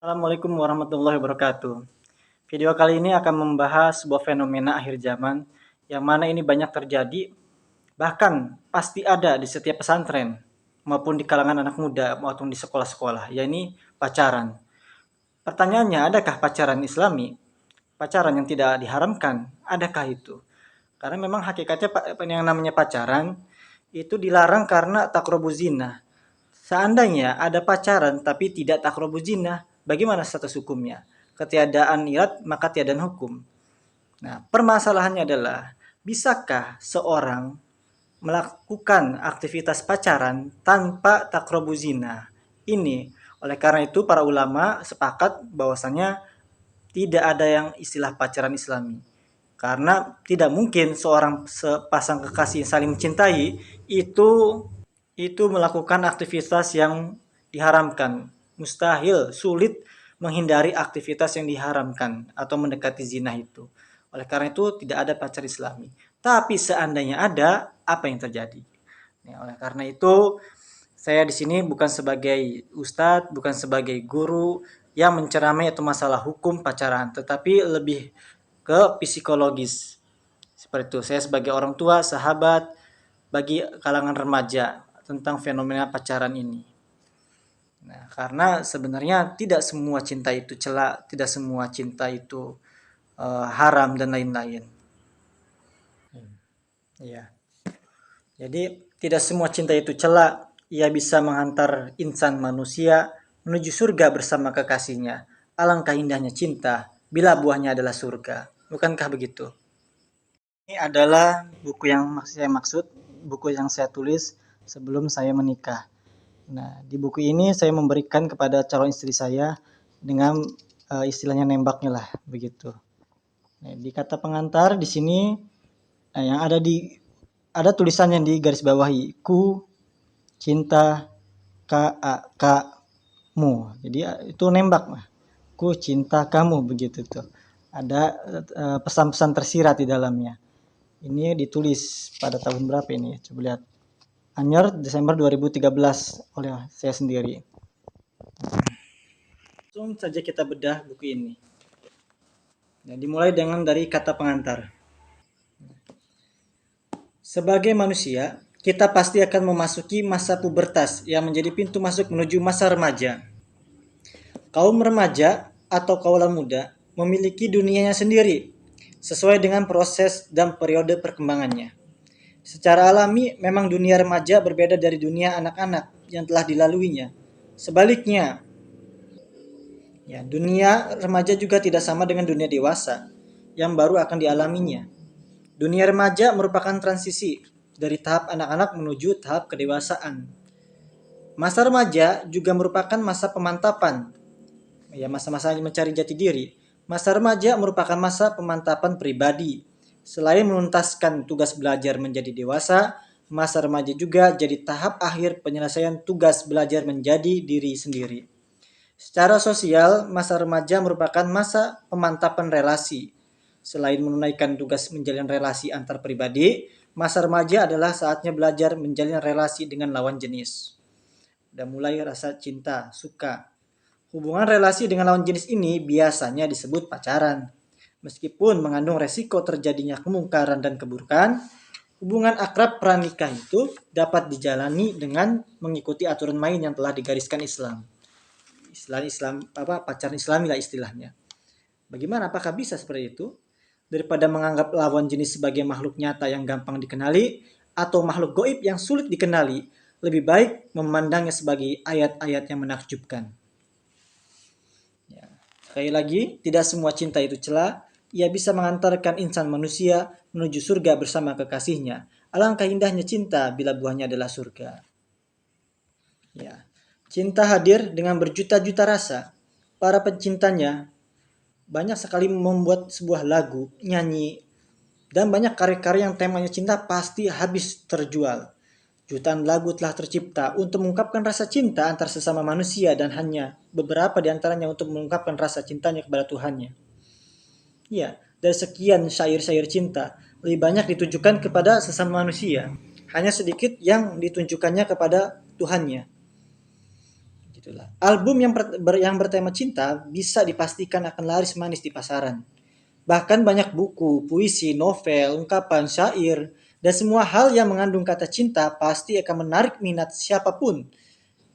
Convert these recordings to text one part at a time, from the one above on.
Assalamualaikum warahmatullahi wabarakatuh. Video kali ini akan membahas sebuah fenomena akhir zaman yang mana ini banyak terjadi, bahkan pasti ada di setiap pesantren maupun di kalangan anak muda maupun di sekolah-sekolah, yakni pacaran. Pertanyaannya, adakah pacaran Islami? Pacaran yang tidak diharamkan, adakah itu? Karena memang hakikatnya yang namanya pacaran itu dilarang karena takrobuz zina. Seandainya ada pacaran tapi tidak takrobuz zina, bagaimana status hukumnya? Ketiadaan irat maka tiadaan hukum. Nah, permasalahannya adalah bisakah seorang melakukan aktivitas pacaran tanpa takrobuz zina? Ini oleh karena itu para ulama sepakat bahwasanya tidak ada yang istilah pacaran Islami. Karena tidak mungkin seorang sepasang kekasih saling mencintai itu melakukan aktivitas yang diharamkan. Mustahil, sulit menghindari aktivitas yang diharamkan atau mendekati zina itu. Oleh karena itu tidak ada pacar Islami. Tapi seandainya ada, apa yang terjadi? Ya, oleh karena itu saya di sini bukan sebagai ustadz, bukan sebagai guru yang menceramai atau masalah hukum pacaran, tetapi lebih ke psikologis. Seperti itu, saya sebagai orang tua, sahabat, bagi kalangan remaja tentang fenomena pacaran ini. Nah, karena sebenarnya tidak semua cinta itu celak, tidak semua cinta itu haram dan lain-lain. Ya. Jadi tidak semua cinta itu celak, ia bisa menghantar insan manusia menuju surga bersama kekasihnya. Alangkah indahnya cinta bila buahnya adalah surga. Bukankah begitu? Ini adalah buku yang saya maksud, buku yang saya tulis sebelum saya menikah. Nah, di buku ini saya memberikan kepada calon istri saya dengan istilahnya nembaknya lah, begitu. Nah, di kata pengantar di sini yang ada tulisan yang di garis bawahi, ku cinta kamu. Jadi itu nembak, ku cinta kamu, begitu tuh. Ada pesan-pesan tersirat di dalamnya. Ini ditulis pada tahun berapa ini? Coba lihat. Anyar Desember 2013 oleh saya sendiri. Langsung saja kita bedah buku ini. Nah, dimulai dari kata pengantar. Sebagai manusia, kita pasti akan memasuki masa pubertas yang menjadi pintu masuk menuju masa remaja. Kaum remaja atau kaula muda memiliki dunianya sendiri, sesuai dengan proses dan periode perkembangannya. Secara alami, memang dunia remaja berbeda dari dunia anak-anak yang telah dilaluinya. Sebaliknya, ya, dunia remaja juga tidak sama dengan dunia dewasa yang baru akan dialaminya. Dunia remaja merupakan transisi dari tahap anak-anak menuju tahap kedewasaan. Masa remaja juga merupakan masa pemantapan, ya, masa-masa mencari jati diri. Masa remaja merupakan masa pemantapan pribadi. Selain menuntaskan tugas belajar menjadi dewasa, masa remaja juga jadi tahap akhir penyelesaian tugas belajar menjadi diri sendiri. Secara sosial, masa remaja merupakan masa pemantapan relasi. Selain menunaikan tugas menjalin relasi antar pribadi, masa remaja adalah saatnya belajar menjalin relasi dengan lawan jenis. Dan mulai rasa cinta, suka. Hubungan relasi dengan lawan jenis ini biasanya disebut pacaran. Meskipun mengandung resiko terjadinya kemungkaran dan keburukan, hubungan akrab pranikah itu dapat dijalani dengan mengikuti aturan main yang telah digariskan Islam. Pacaran Islami lah istilahnya. Bagaimana, apakah bisa seperti itu? Daripada menganggap lawan jenis sebagai makhluk nyata yang gampang dikenali atau makhluk goib yang sulit dikenali, lebih baik memandangnya sebagai ayat-ayat yang menakjubkan. Ya. Sekali lagi, tidak semua cinta itu celah. Ia bisa mengantarkan insan manusia menuju surga bersama kekasihnya. Alangkah indahnya cinta bila buahnya adalah surga. Ya. Cinta hadir dengan berjuta-juta rasa. Para pencintanya banyak sekali membuat sebuah lagu, nyanyi, dan banyak karya-karya yang temanya cinta pasti habis terjual. Jutaan lagu telah tercipta untuk mengungkapkan rasa cinta antar sesama manusia dan hanya beberapa di antaranya untuk mengungkapkan rasa cintanya kepada Tuhannya. Ya, dari sekian syair-syair cinta, lebih banyak ditujukan kepada sesama manusia. Hanya sedikit yang ditunjukkannya kepada Tuhannya. Itulah. Album yang bertema cinta bisa dipastikan akan laris manis di pasaran. Bahkan banyak buku, puisi, novel, ungkapan, syair, dan semua hal yang mengandung kata cinta pasti akan menarik minat siapapun.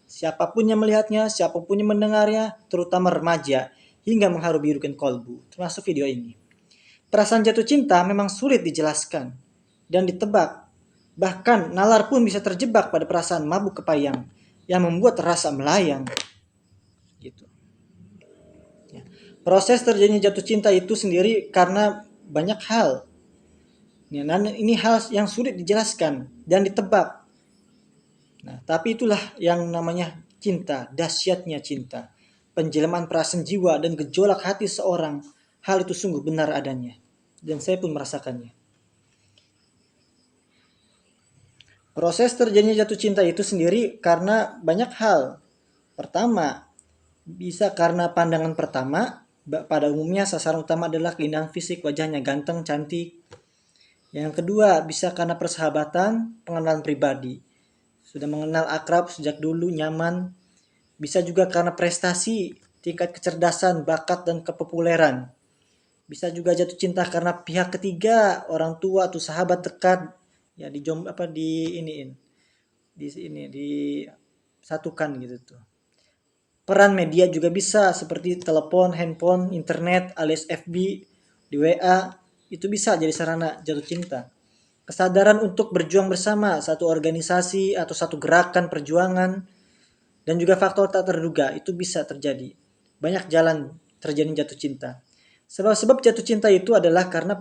Siapapun yang melihatnya, siapapun yang mendengarnya, terutama remaja, hingga mengharu-birukan kolbu, termasuk video ini. Perasaan jatuh cinta memang sulit dijelaskan dan ditebak. Bahkan nalar pun bisa terjebak pada perasaan mabuk kepayang yang membuat rasa melayang. Gitu. Ya. Proses terjadinya jatuh cinta itu sendiri karena banyak hal. Ya, ini hal yang sulit dijelaskan dan ditebak. Nah, tapi itulah yang namanya cinta, dahsyatnya cinta. Penjelmaan perasaan jiwa dan gejolak hati seorang, hal itu sungguh benar adanya. Dan saya pun merasakannya. Proses terjadinya jatuh cinta itu sendiri karena banyak hal. Pertama, bisa karena pandangan pertama, pada umumnya sasaran utama adalah keindahan fisik, wajahnya ganteng, cantik. Yang kedua, bisa karena persahabatan, pengenalan pribadi. Sudah mengenal akrab sejak dulu, nyaman. Bisa juga karena prestasi, tingkat kecerdasan, bakat, dan kepopuleran. Bisa juga jatuh cinta karena pihak ketiga, orang tua atau sahabat dekat, ya di sini disatukan gitu tuh. Peran media juga bisa seperti telepon, handphone, internet, alias FB, di WA, itu bisa jadi sarana jatuh cinta. Kesadaran untuk berjuang bersama satu organisasi atau satu gerakan perjuangan dan juga faktor tak terduga itu bisa terjadi. Banyak jalan terjadi jatuh cinta. Sebab-sebab jatuh cinta itu adalah karena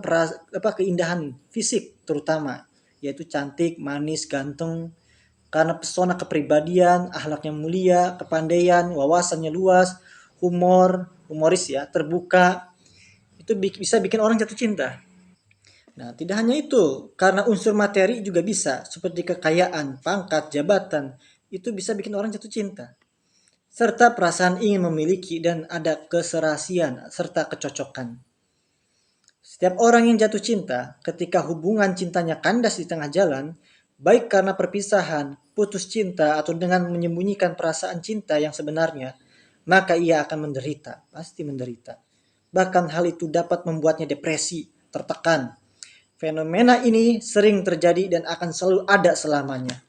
keindahan fisik terutama, yaitu cantik, manis, ganteng, karena pesona kepribadian, akhlaknya mulia, kepandaian, wawasannya luas, humoris ya, terbuka, itu bisa bikin orang jatuh cinta. Nah, tidak hanya itu, karena unsur materi juga bisa, seperti kekayaan, pangkat, jabatan, itu bisa bikin orang jatuh cinta. Serta perasaan ingin memiliki dan ada keserasian serta kecocokan. Setiap orang yang jatuh cinta, ketika hubungan cintanya kandas di tengah jalan, baik karena perpisahan, putus cinta, atau dengan menyembunyikan perasaan cinta yang sebenarnya, maka ia akan menderita, pasti menderita. Bahkan hal itu dapat membuatnya depresi, tertekan. Fenomena ini sering terjadi dan akan selalu ada selamanya.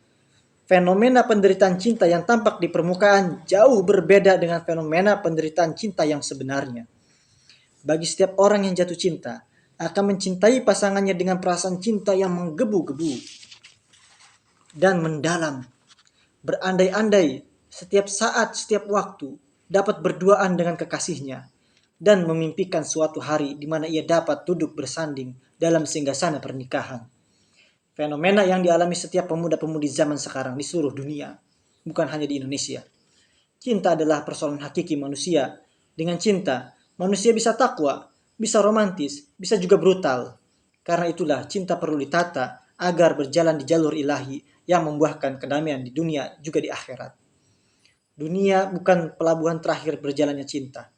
Fenomena penderitaan cinta yang tampak di permukaan jauh berbeda dengan fenomena penderitaan cinta yang sebenarnya. Bagi setiap orang yang jatuh cinta, akan mencintai pasangannya dengan perasaan cinta yang menggebu-gebu dan mendalam. Berandai-andai setiap saat, setiap waktu dapat berduaan dengan kekasihnya dan memimpikan suatu hari di mana ia dapat duduk bersanding dalam singgasana pernikahan. Fenomena yang dialami setiap pemuda-pemudi zaman sekarang di seluruh dunia, bukan hanya di Indonesia. Cinta adalah persoalan hakiki manusia. Dengan cinta, manusia bisa takwa, bisa romantis, bisa juga brutal. Karena itulah cinta perlu ditata agar berjalan di jalur ilahi yang membuahkan kedamaian di dunia juga di akhirat. Dunia bukan pelabuhan terakhir berjalannya cinta.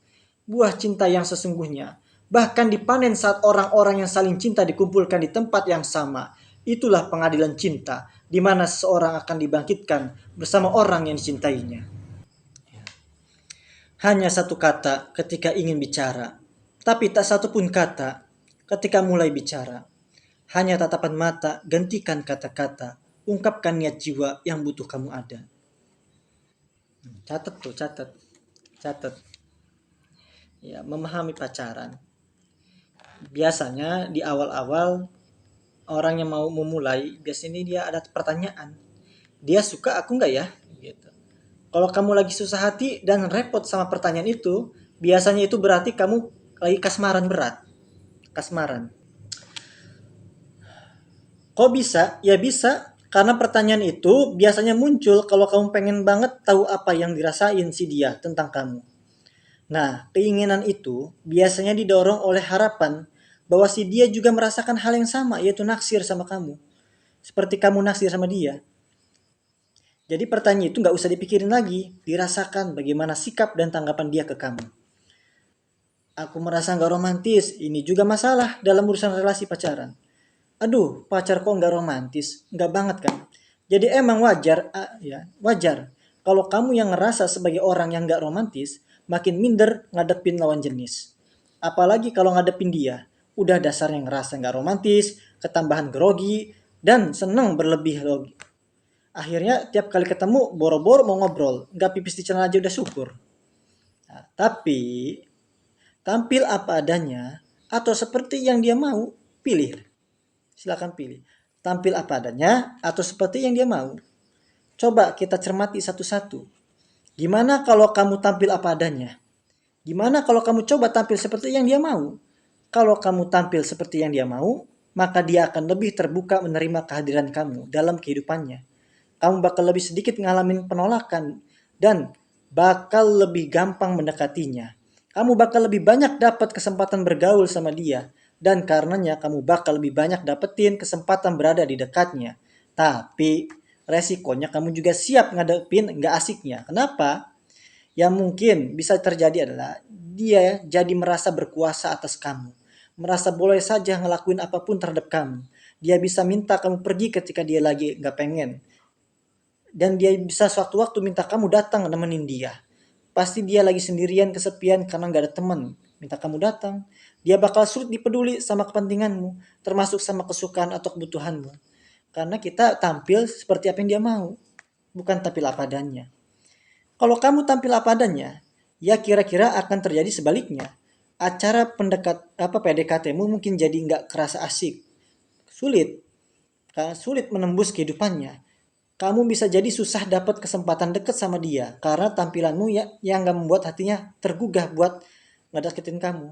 Buah cinta yang sesungguhnya bahkan dipanen saat orang-orang yang saling cinta dikumpulkan di tempat yang sama. Itulah pengadilan cinta, di mana seseorang akan dibangkitkan bersama orang yang dicintainya. Hanya satu kata ketika ingin bicara, tapi tak satu pun kata ketika mulai bicara. Hanya tatapan mata, gantikan kata-kata, ungkapkan niat jiwa yang butuh kamu ada. Catat tuh, catat. Ya, memahami pacaran. Biasanya di awal-awal orang yang mau memulai, biasanya dia ada pertanyaan. Dia suka aku nggak ya? Gitu. Kalau kamu lagi susah hati dan repot sama pertanyaan itu, biasanya itu berarti kamu lagi kasmaran berat. Kasmaran. Kok bisa? Ya bisa, karena pertanyaan itu biasanya muncul kalau kamu pengen banget tahu apa yang dirasain si dia tentang kamu. Nah, keinginan itu biasanya didorong oleh harapan bahwa si dia juga merasakan hal yang sama, yaitu naksir sama kamu. Seperti kamu naksir sama dia. Jadi pertanyaan itu nggak usah dipikirin lagi, dirasakan bagaimana sikap dan tanggapan dia ke kamu. Aku merasa nggak romantis, ini juga masalah dalam urusan relasi pacaran. Aduh, pacar kok nggak romantis, nggak banget kan? Jadi emang wajar, ya wajar. Kalau kamu yang ngerasa sebagai orang yang gak romantis, makin minder ngadepin lawan jenis. Apalagi kalau ngadepin dia, udah dasarnya ngerasa gak romantis, ketambahan grogi, dan seneng berlebih logi. Akhirnya tiap kali ketemu boro-boro mau ngobrol, gak pipis di celana aja udah syukur. Nah, tapi tampil apa adanya atau seperti yang dia mau, pilih. Silakan pilih. Tampil apa adanya atau seperti yang dia mau. Coba kita cermati satu-satu. Gimana kalau kamu tampil apa adanya? Gimana kalau kamu coba tampil seperti yang dia mau? Kalau kamu tampil seperti yang dia mau, maka dia akan lebih terbuka menerima kehadiran kamu dalam kehidupannya. Kamu bakal lebih sedikit ngalamin penolakan dan bakal lebih gampang mendekatinya. Kamu bakal lebih banyak dapat kesempatan bergaul sama dia dan karenanya kamu bakal lebih banyak dapetin kesempatan berada di dekatnya. Tapi resikonya kamu juga siap ngadepin nggak asiknya. Kenapa? Yang mungkin bisa terjadi adalah dia jadi merasa berkuasa atas kamu. Merasa boleh saja ngelakuin apapun terhadap kamu. Dia bisa minta kamu pergi ketika dia lagi nggak pengen. Dan dia bisa suatu waktu minta kamu datang nemenin dia. Pasti dia lagi sendirian kesepian karena nggak ada teman. Minta kamu datang. Dia bakal sulit dipeduli sama kepentinganmu. Termasuk sama kesukaan atau kebutuhanmu. Karena kita tampil seperti apa yang dia mau. Bukan tampil apa adanya. Kalau kamu tampil apa adanya, ya kira-kira akan terjadi sebaliknya. Acara PDKT-mu mungkin jadi nggak kerasa asik. Sulit. Karena sulit menembus kehidupannya. Kamu bisa jadi susah dapat kesempatan deket sama dia karena tampilanmu ya yang nggak membuat hatinya tergugah buat ngedeketin kamu.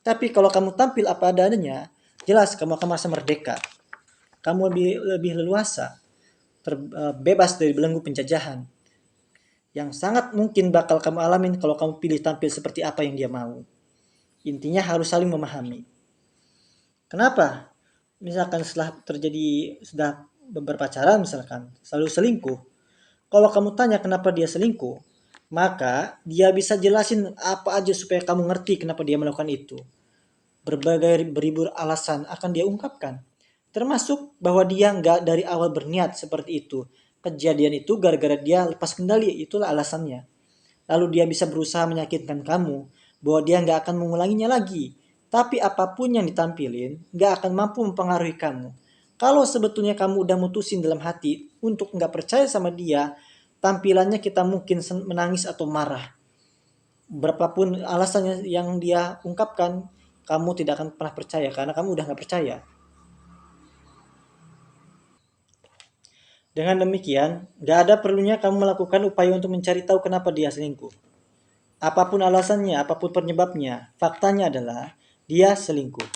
Tapi kalau kamu tampil apa adanya, jelas kamu akan merasa merdeka. Kamu lebih leluasa, bebas dari belenggu penjajahan. Yang sangat mungkin bakal kamu alamin kalau kamu pilih tampil seperti apa yang dia mau. Intinya harus saling memahami. Kenapa? Misalkan setelah terjadi sudah berpacaran misalkan, selalu selingkuh. Kalau kamu tanya kenapa dia selingkuh, maka dia bisa jelasin apa aja supaya kamu ngerti kenapa dia melakukan itu. Berbagai beribu alasan akan dia ungkapkan. Termasuk bahwa dia nggak dari awal berniat seperti itu. Kejadian itu gara-gara dia lepas kendali, itulah alasannya. Lalu dia bisa berusaha menyakitkan kamu, bahwa dia nggak akan mengulanginya lagi. Tapi apapun yang ditampilin, nggak akan mampu mempengaruhi kamu. Kalau sebetulnya kamu udah mutusin dalam hati untuk nggak percaya sama dia, tampilannya kita mungkin menangis atau marah. Berapapun alasannya yang dia ungkapkan, kamu tidak akan pernah percaya karena kamu udah nggak percaya. Dengan demikian, nggak ada perlunya kamu melakukan upaya untuk mencari tahu kenapa dia selingkuh. Apapun alasannya, apapun penyebabnya, faktanya adalah dia selingkuh.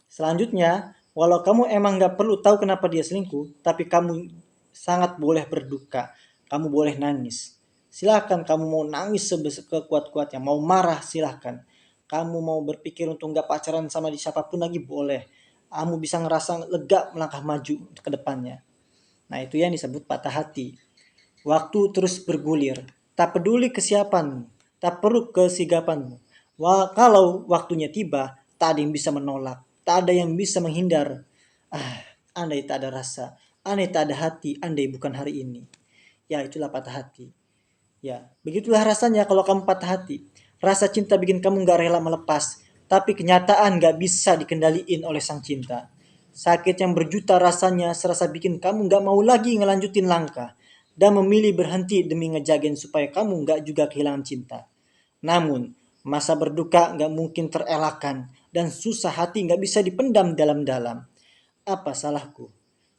Selanjutnya, walau kamu emang nggak perlu tahu kenapa dia selingkuh, tapi kamu sangat boleh berduka. Kamu boleh nangis. Silahkan kamu mau nangis sekuat-kuatnya, mau marah silahkan. Kamu mau berpikir untuk nggak pacaran sama siapapun lagi boleh. Kamu bisa ngerasa lega melangkah maju ke depannya. Nah itu yang disebut patah hati. Waktu terus bergulir. Tak peduli kesiapanmu. Tak perlu kesigapanmu. Kalau waktunya tiba, tak ada yang bisa menolak. Tak ada yang bisa menghindar. Andai tak ada rasa. Andai tak ada hati. Andai bukan hari ini. Ya itulah patah hati. Ya begitulah rasanya kalau kamu patah hati. Rasa cinta bikin kamu gak rela melepas. Tapi kenyataan gak bisa dikendaliin oleh sang cinta. Sakit yang berjuta rasanya serasa bikin kamu gak mau lagi ngelanjutin langkah. Dan memilih berhenti demi ngejagain supaya kamu gak juga kehilangan cinta. Namun, masa berduka gak mungkin terelakkan. Dan susah hati gak bisa dipendam dalam-dalam. Apa salahku?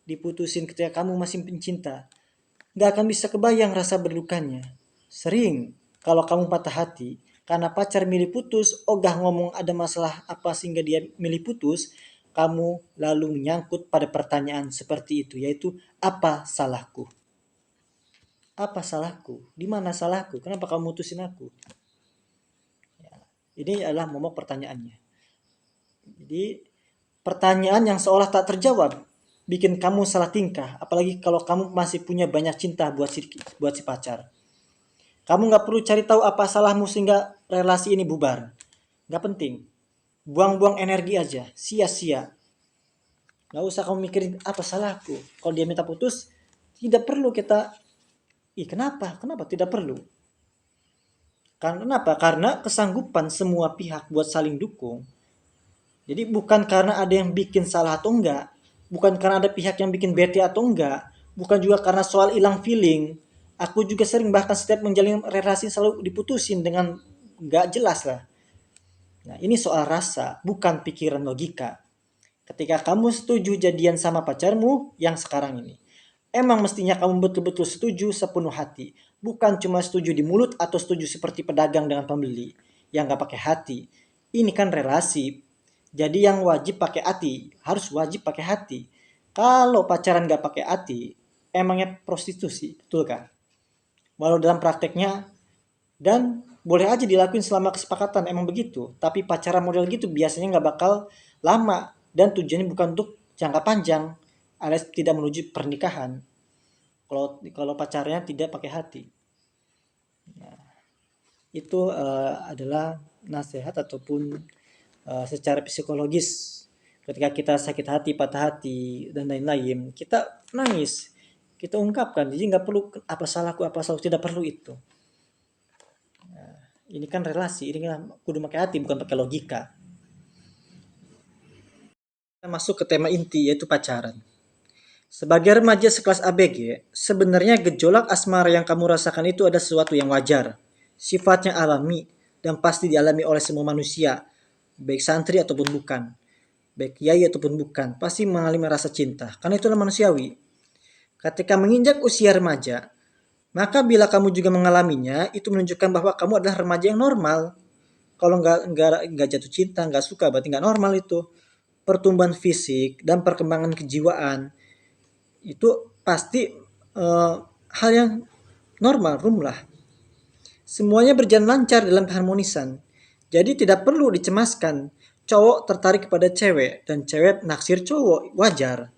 Diputusin ketika kamu masih pencinta. Gak akan bisa kebayang rasa berdukanya. Sering, kalau kamu patah hati, karena pacar milih putus, ogah ngomong ada masalah apa sehingga dia milih putus, kamu lalu menyangkut pada pertanyaan seperti itu, yaitu apa salahku? Apa salahku? Di mana salahku? Kenapa kamu mutusin aku? Ya, ini adalah momok pertanyaannya. Jadi pertanyaan yang seolah tak terjawab bikin kamu salah tingkah, apalagi kalau kamu masih punya banyak cinta buat si pacar. Kamu nggak perlu cari tahu apa salahmu sehingga relasi ini bubar. Nggak penting. Buang-buang energi aja, sia-sia. Nggak usah kamu mikirin apa salahku. Kalau dia minta putus, tidak perlu kita Kenapa? Kenapa tidak perlu? Karena apa? Karena kesanggupan semua pihak buat saling dukung. Jadi bukan karena ada yang bikin salah atau enggak, bukan karena ada pihak yang bikin bete atau enggak, bukan juga karena soal hilang feeling. Aku juga sering bahkan setiap menjalin relasi selalu diputusin dengan enggak jelas lah. Nah ini soal rasa, bukan pikiran logika. Ketika kamu setuju jadian sama pacarmu yang sekarang ini, emang mestinya kamu betul-betul setuju sepenuh hati. Bukan cuma setuju di mulut atau setuju seperti pedagang dengan pembeli yang gak pakai hati. Ini kan relasi. Jadi yang wajib pakai hati, harus wajib pakai hati. Kalau pacaran gak pakai hati, emangnya prostitusi, betul kan? Walau dalam prakteknya, dan boleh aja dilakuin selama kesepakatan, emang begitu. Tapi pacaran model gitu biasanya gak bakal lama. Dan tujuannya bukan untuk jangka panjang, alias tidak menuju pernikahan. Kalau pacarnya tidak pakai hati. Nah, itu adalah nasihat ataupun secara psikologis. Ketika kita sakit hati, patah hati, dan lain-lain, kita nangis, kita ungkapkan. Jadi nggak perlu apa salahku, tidak perlu itu. Nah, ini kan relasi, ini kan kudu pakai hati, bukan pakai logika. Kita masuk ke tema inti, yaitu pacaran. Sebagai remaja sekelas ABG, sebenarnya gejolak asmara yang kamu rasakan itu ada sesuatu yang wajar, sifatnya alami, dan pasti dialami oleh semua manusia, baik santri ataupun bukan, baik kiai ataupun bukan, pasti mengalami rasa cinta, karena itulah manusiawi. Ketika menginjak usia remaja, maka bila kamu juga mengalaminya, itu menunjukkan bahwa kamu adalah remaja yang normal. Kalau nggak jatuh cinta, nggak suka, berarti nggak normal itu. Pertumbuhan fisik dan perkembangan kejiwaan itu pasti hal yang normal, rumlah. Semuanya berjalan lancar dalam keharmonisan. Jadi tidak perlu dicemaskan. Cowok tertarik kepada cewek dan cewek naksir cowok, wajar.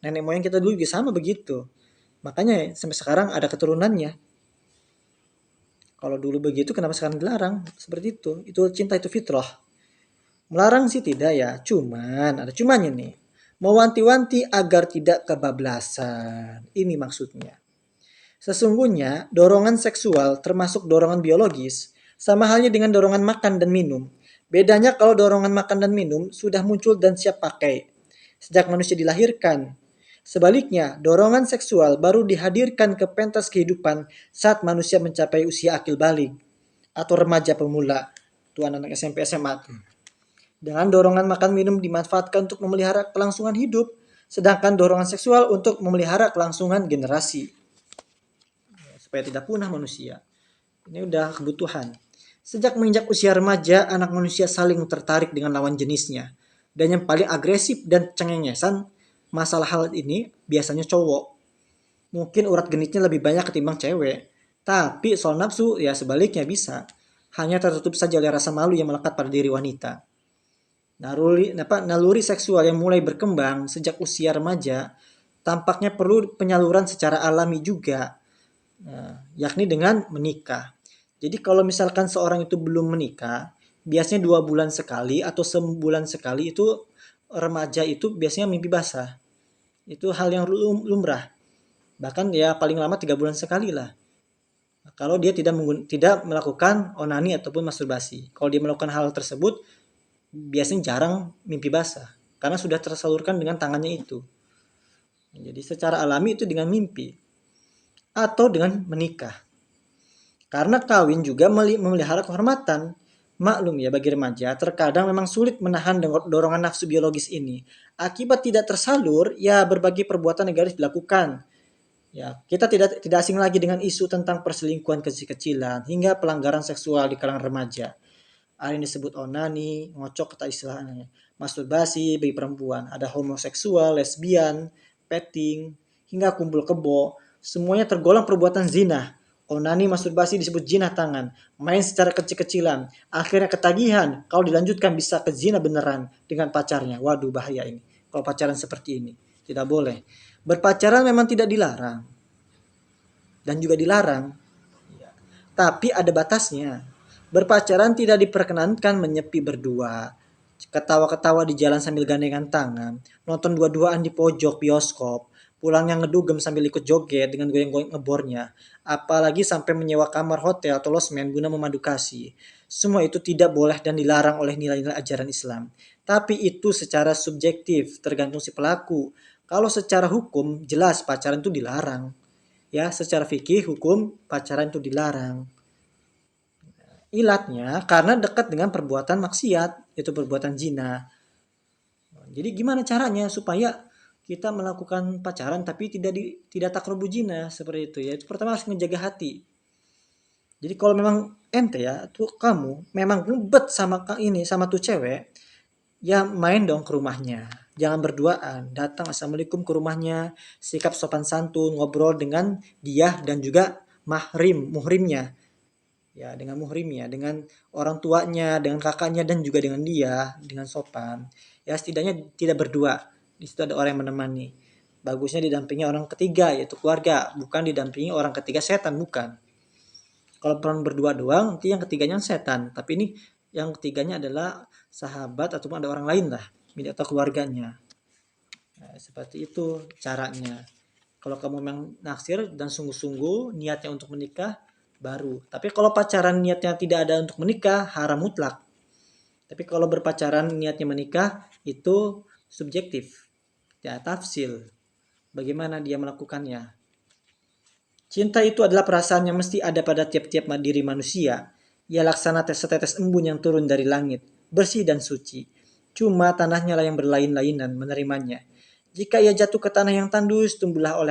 Nenek moyang kita dulu juga sama begitu. Makanya sampai sekarang ada keturunannya. Kalau dulu begitu kenapa sekarang dilarang? Seperti itu. Itu cinta, itu fitrah. Melarang sih tidak ya, cuman ada cumanya nih. Mewanti-wanti agar tidak kebablasan. Ini maksudnya. Sesungguhnya, dorongan seksual termasuk dorongan biologis, sama halnya dengan dorongan makan dan minum. Bedanya kalau dorongan makan dan minum sudah muncul dan siap pakai sejak manusia dilahirkan. Sebaliknya, dorongan seksual baru dihadirkan ke pentas kehidupan saat manusia mencapai usia akil balik atau remaja pemula. Itu anak-anak SMP SMA tuh. Dengan dorongan makan minum dimanfaatkan untuk memelihara kelangsungan hidup, sedangkan dorongan seksual untuk memelihara kelangsungan generasi. Supaya tidak punah manusia. Ini udah kebutuhan. Sejak menginjak usia remaja, anak manusia saling tertarik dengan lawan jenisnya. Dan yang paling agresif dan cengengesan masalah hal ini biasanya cowok. Mungkin urat genitnya lebih banyak ketimbang cewek. Tapi soal nafsu ya sebaliknya bisa. Hanya tertutup saja oleh rasa malu yang melekat pada diri wanita. Naluri seksual yang mulai berkembang sejak usia remaja tampaknya perlu penyaluran secara alami juga, yakni dengan menikah. Jadi kalau misalkan seorang itu belum menikah, biasanya 2 bulan sekali atau sebulan sekali itu remaja itu biasanya mimpi basah. Itu hal yang lumrah. Bahkan ya paling lama 3 bulan sekali lah. Kalau dia tidak melakukan onani ataupun masturbasi. Kalau dia melakukan hal tersebut, biasanya jarang mimpi basah karena sudah tersalurkan dengan tangannya itu. Jadi secara alami itu dengan mimpi atau dengan menikah. Karena kawin juga memelihara kehormatan. Maklum ya bagi remaja, terkadang memang sulit menahan dorongan nafsu biologis ini. Akibat tidak tersalur, ya berbagai perbuatan negatif dilakukan. Ya, kita tidak asing lagi dengan isu tentang perselingkuhan kecil-kecilan hingga pelanggaran seksual di kalangan remaja. Ada yang disebut onani, ngocok kata istilahnya, masturbasi bagi perempuan, ada homoseksual, lesbian, petting, hingga kumpul kebo, semuanya tergolong perbuatan zina. Onani, masturbasi disebut zina tangan, main secara kecil-kecilan, akhirnya ketagihan, kalau dilanjutkan bisa ke zina beneran dengan pacarnya. Waduh bahaya ini, kalau pacaran seperti ini, tidak boleh. Berpacaran memang tidak dilarang, dan juga dilarang, tapi ada batasnya. Berpacaran tidak diperkenankan menyepi berdua, ketawa-ketawa di jalan sambil gandengan tangan, nonton dua-duaan di pojok bioskop, pulangnya ngedugem sambil ikut joget dengan goyang-goyang ngebornya, apalagi sampai menyewa kamar hotel atau losmen guna memadu kasih. Semua itu tidak boleh dan dilarang oleh nilai-nilai ajaran Islam. Tapi itu secara subjektif, tergantung si pelaku. Kalau secara hukum, jelas pacaran itu dilarang. Ya, secara fikih hukum pacaran itu dilarang. Ilatnya karena dekat dengan perbuatan maksiat, itu perbuatan zina. Jadi gimana caranya supaya kita melakukan pacaran tapi tidak takrobu zina seperti itu ya. Itu pertama harus menjaga hati. Jadi kalau memang ente ya, tuh kamu memang ngebet sama ini sama tuh cewek, ya main dong ke rumahnya. Jangan berduaan, datang assalamualaikum ke rumahnya, sikap sopan santun, ngobrol dengan dia dan juga muhrimnya. Ya, dengan muhrimnya, dengan orang tuanya, dengan kakaknya dan juga dengan dia, dengan sopan. Ya, setidaknya tidak berdua. Di situ ada orang yang menemani. Bagusnya didampingi orang ketiga, yaitu keluarga, bukan didampingi orang ketiga setan, bukan. Kalau peran berdua doang, nanti yang ketiganya setan. Tapi ini yang ketiganya adalah sahabat ataupun ada orang lain lah, atau keluarganya. Nah, seperti itu caranya. Kalau kamu memang naksir dan sungguh-sungguh niatnya untuk menikah, baru. Tapi kalau pacaran niatnya tidak ada untuk menikah, haram mutlak. Tapi kalau berpacaran niatnya menikah, itu subjektif. Ya, tafsil. Bagaimana dia melakukannya. Cinta itu adalah perasaan yang mesti ada pada tiap-tiap diri manusia. Ia laksana setetes embun yang turun dari langit, bersih dan suci. Cuma tanahnya lah yang berlain-lainan menerimanya. Jika ia jatuh ke tanah yang tandus, tumbuhlah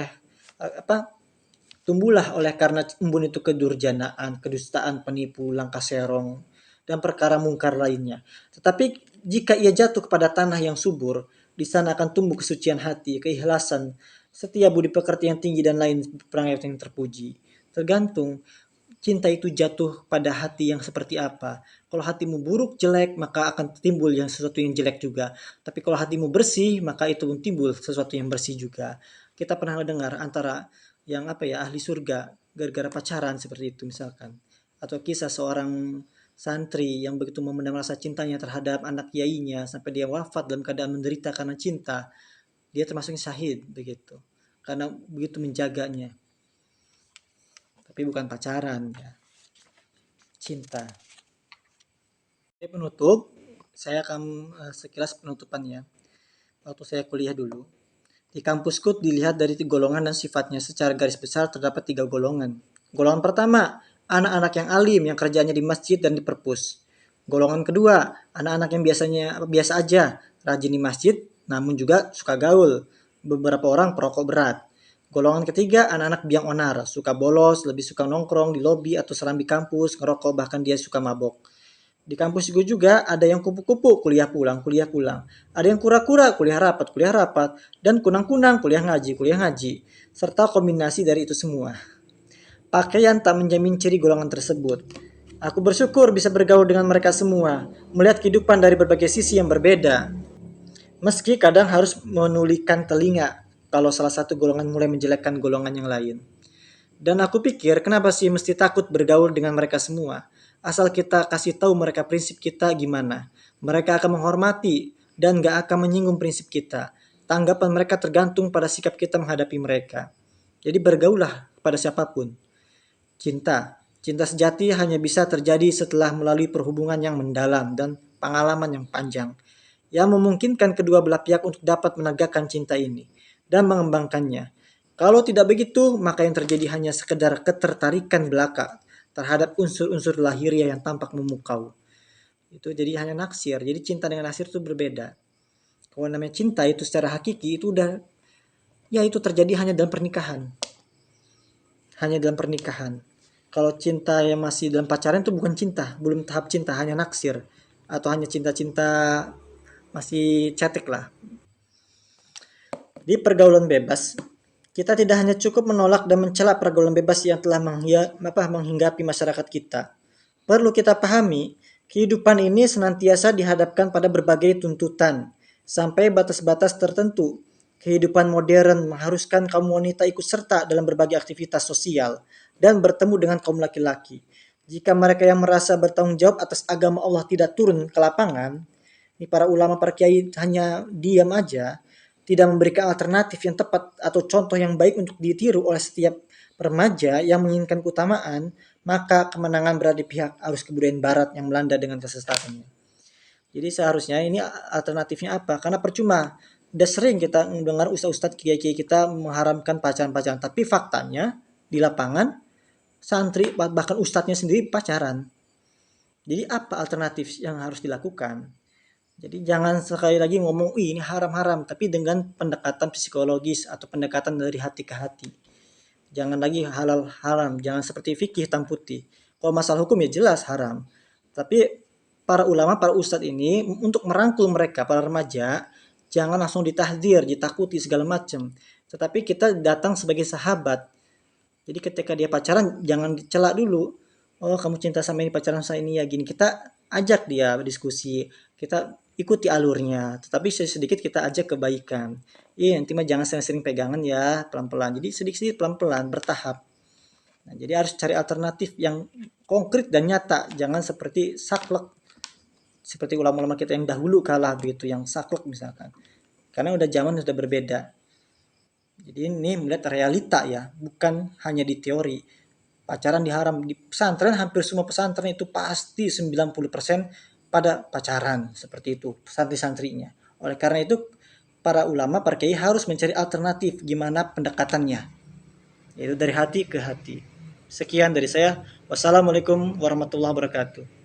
oleh karena embun itu kedurjanaan, kedustaan, penipu, langkah serong, dan perkara mungkar lainnya. Tetapi jika ia jatuh kepada tanah yang subur, di sana akan tumbuh kesucian hati, keikhlasan, setia budi pekerti yang tinggi dan lain perangai yang terpuji. Tergantung cinta itu jatuh pada hati yang seperti apa. Kalau hatimu buruk, jelek, maka akan timbul yang sesuatu yang jelek juga. Tapi kalau hatimu bersih, maka itu pun timbul sesuatu yang bersih juga. Kita pernah dengar antara yang ahli surga gara-gara pacaran seperti itu misalkan. Atau kisah seorang santri yang begitu memendam rasa cintanya terhadap anak yainya sampai dia wafat dalam keadaan menderita karena cinta. Dia termasuk syahid begitu. Karena begitu menjaganya. Tapi bukan pacaran ya. Cinta. Jadi penutup, saya akan sekilas penutupannya. Waktu saya kuliah dulu, di kampusku dilihat dari golongan dan sifatnya. Secara garis besar terdapat 3 golongan. Golongan pertama, anak-anak yang alim yang kerjanya di masjid dan di perpus. Golongan kedua, anak-anak yang biasa aja, rajin di masjid namun juga suka gaul. Beberapa orang perokok berat. Golongan ketiga, anak-anak biang onar, suka bolos, lebih suka nongkrong di lobi atau serambi kampus, ngerokok, bahkan dia suka mabok. Di kampus gue juga ada yang kupu-kupu, kuliah pulang. Ada yang kura-kura, kuliah rapat. Dan kunang-kunang, kuliah ngaji. Serta kombinasi dari itu semua. Pakaian tak menjamin ciri golongan tersebut. Aku bersyukur bisa bergaul dengan mereka semua, melihat kehidupan dari berbagai sisi yang berbeda. Meski kadang harus menulikan telinga kalau salah satu golongan mulai menjelekkan golongan yang lain. Dan aku pikir kenapa sih mesti takut bergaul dengan mereka semua? Asal kita kasih tahu mereka prinsip kita gimana. Mereka akan menghormati dan gak akan menyinggung prinsip kita. Tanggapan mereka tergantung pada sikap kita menghadapi mereka. Jadi bergaullah kepada siapapun. Cinta sejati hanya bisa terjadi setelah melalui perhubungan yang mendalam dan pengalaman yang panjang. Yang memungkinkan kedua belah pihak untuk dapat menegakkan cinta ini dan mengembangkannya. Kalau tidak begitu, maka yang terjadi hanya sekedar ketertarikan belaka terhadap unsur-unsur lahiriah yang tampak memukau. Itu jadi hanya naksir. Jadi cinta dengan naksir itu berbeda. Kalau namanya cinta itu secara hakiki itu itu terjadi hanya dalam pernikahan. Hanya dalam pernikahan. Kalau cinta yang masih dalam pacaran itu bukan cinta, belum tahap cinta, hanya naksir atau hanya cinta-cinta masih cetek lah. Di pergaulan bebas, kita tidak hanya cukup menolak dan mencela pergaulan bebas yang telah menghinggapi masyarakat kita. Perlu kita pahami, kehidupan ini senantiasa dihadapkan pada berbagai tuntutan, sampai batas-batas tertentu. Kehidupan modern mengharuskan kaum wanita ikut serta dalam berbagai aktivitas sosial dan bertemu dengan kaum laki-laki. Jika mereka yang merasa bertanggung jawab atas agama Allah tidak turun ke lapangan, ini para ulama, para kiai hanya diam aja, tidak memberikan alternatif yang tepat atau contoh yang baik untuk ditiru oleh setiap remaja yang menginginkan keutamaan, maka kemenangan berada di pihak arus kebudayaan barat yang melanda dengan kesestaannya. Jadi seharusnya ini alternatifnya apa? Karena percuma. Udah sering kita mendengar ustadz-ustadz kiai-kiai kita mengharamkan pacaran-pacaran, tapi faktanya di lapangan santri bahkan ustadznya sendiri pacaran. Jadi apa alternatif yang harus dilakukan? Jadi jangan sekali lagi ngomong, ini haram-haram, tapi dengan pendekatan psikologis atau pendekatan dari hati ke hati. Jangan lagi halal haram, jangan seperti fikih hitam putih. Kalau masalah hukum ya jelas haram. Tapi para ulama, para ustadz ini untuk merangkul mereka, para remaja, jangan langsung ditahdir, ditakuti segala macam. Tetapi kita datang sebagai sahabat. Jadi ketika dia pacaran jangan dicela dulu. Oh, kamu cinta sama ini, pacaran sama ini ya gini. Kita ajak dia diskusi, kita ikuti alurnya, tetapi sedikit kita ajak kebaikan. Iya, nanti mah jangan sering-sering pegangan ya, pelan-pelan. Jadi sedikit-sedikit pelan-pelan, bertahap. Nah, jadi harus cari alternatif yang konkret dan nyata, jangan seperti saklek. Seperti ulama-ulama kita yang dahulu kalah begitu, yang saklek misalkan. Karena udah zaman sudah berbeda. Jadi ini melihat realita ya, bukan hanya di teori. Pacaran diharam di pesantren, hampir semua pesantren itu pasti 90% pada pacaran seperti itu santri-santrinya. Oleh karena itu para ulama, para kiai harus mencari alternatif gimana pendekatannya, yaitu dari hati ke hati. Sekian dari saya. Wassalamualaikum warahmatullahi wabarakatuh.